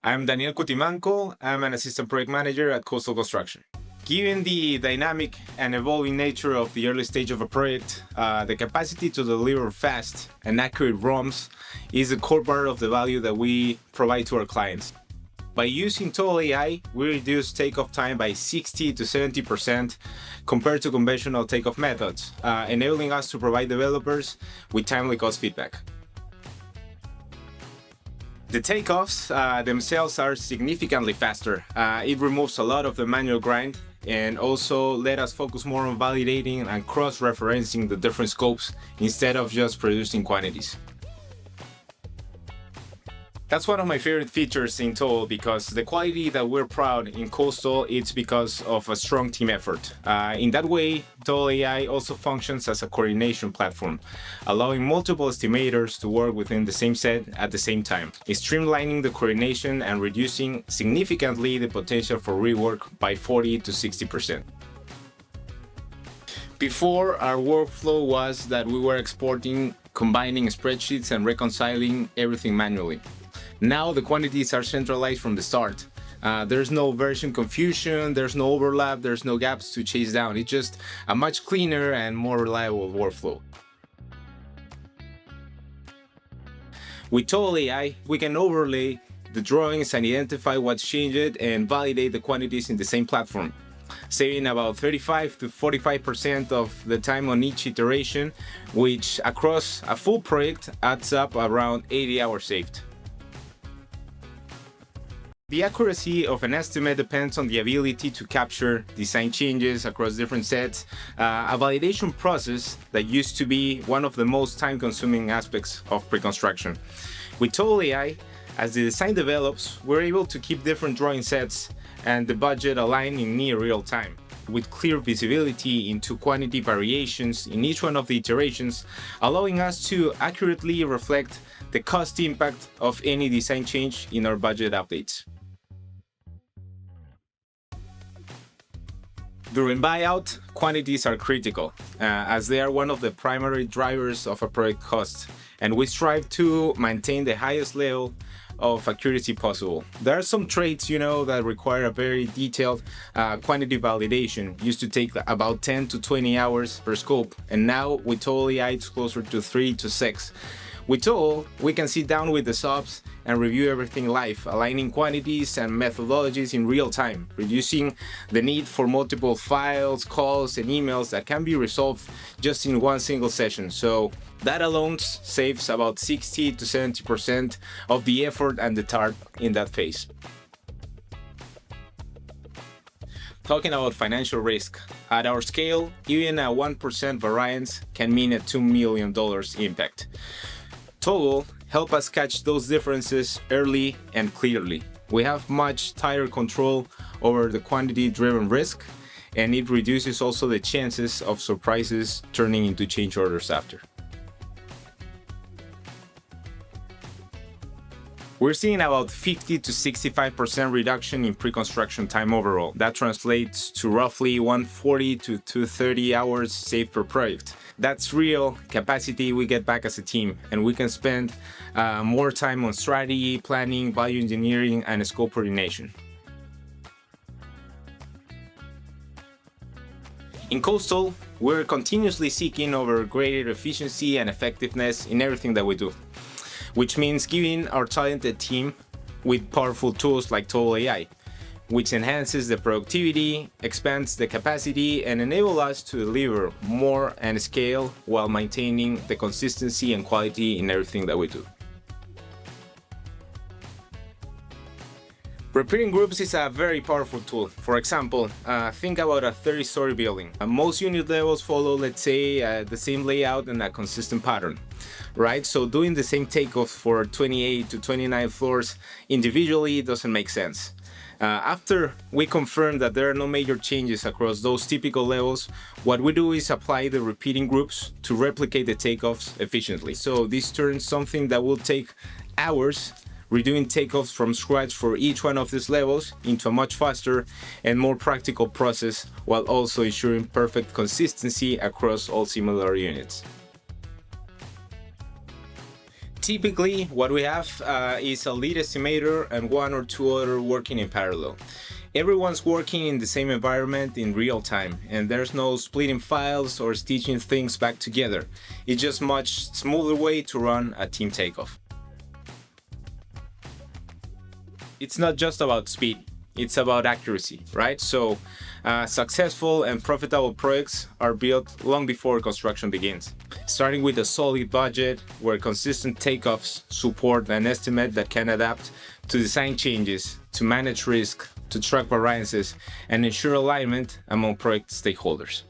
I'm Daniel Cutimanco. I'm an assistant project manager at Coastal Construction. Given the dynamic and evolving nature of the early stage of a project, the capacity to deliver fast and accurate ROMs is a core part of the value that we provide to our clients. By using Togal.AI, we reduce takeoff time by 60 to 70% compared to conventional takeoff methods, enabling us to provide developers with timely cost feedback. The takeoffs themselves are significantly faster. It removes a lot of the manual grind and also let us focus more on validating and cross-referencing the different scopes instead of just producing quantities. That's one of my favorite features in Togal because the quality that we're proud in Coastal, it's because of a strong team effort. In that way, Togal.AI also functions as a coordination platform, allowing multiple estimators to work within the same set at the same time, streamlining the coordination and reducing significantly the potential for rework by 40 to 60%. Before, our workflow was that we were exporting, combining spreadsheets and reconciling everything manually. Now the quantities are centralized from the start. There's no version confusion, there's no overlap, there's no gaps to chase down. It's just a much cleaner and more reliable workflow. With Togal.AI, we can overlay the drawings and identify what's changed and validate the quantities in the same platform, saving about 35 to 45% of the time on each iteration, which across a full project adds up around 80 hours saved. The accuracy of an estimate depends on the ability to capture design changes across different sets, a validation process that used to be one of the most time-consuming aspects of pre-construction. With Togal.AI, as the design develops, we're able to keep different drawing sets and the budget aligned in near real time, with clear visibility into quantity variations in each one of the iterations, allowing us to accurately reflect the cost impact of any design change in our budget updates. During buyout, quantities are critical, as they are one of the primary drivers of a project cost, and we strive to maintain the highest level of accuracy possible. There are some traits, that require a very detailed quantity validation. Used to take about 10 to 20 hours per scope, and now with Togal.AI it's closer to 3 to 6. With Togal, we can sit down with the subs and review everything live, aligning quantities and methodologies in real time, reducing the need for multiple files, calls, and emails that can be resolved just in one single session. So that alone saves about 60 to 70% of the effort and the time in that phase. Talking about financial risk, at our scale, even a 1% variance can mean a $2 million impact. Togal help us catch those differences early and clearly. We have much tighter control over the quantity-driven risk, and it reduces also the chances of surprises turning into change orders after. We're seeing about 50 to 65% reduction in pre-construction time overall. That translates to roughly 140 to 230 hours saved per project. That's real capacity we get back as a team, and we can spend more time on strategy, planning, value engineering, and scope coordination. In Coastal, we're continuously seeking over greater efficiency and effectiveness in everything that we do, which means giving our talented team with powerful tools like Togal.AI, which enhances the productivity, expands the capacity, and enable us to deliver more and scale while maintaining the consistency and quality in everything that we do. Repeating groups is a very powerful tool. For example, think about a 30-story building. Most unit levels follow, let's say, the same layout and a consistent pattern, right? So doing the same takeoff for 28 to 29 floors individually doesn't make sense. After we confirm that there are no major changes across those typical levels, what we do is apply the repeating groups to replicate the takeoffs efficiently. So this turns something that will take hours, redoing takeoffs from scratch for each one of these levels, into a much faster and more practical process, while also ensuring perfect consistency across all similar units. Typically, what we have is a lead estimator and one or two other working in parallel. Everyone's working in the same environment in real time, and there's no splitting files or stitching things back together. It's just much smoother way to run a team takeoff. It's not just about speed, it's about accuracy, right? So successful and profitable projects are built long before construction begins. Starting with a solid budget where consistent takeoffs support an estimate that can adapt to design changes, to manage risk, to track variances, and ensure alignment among project stakeholders.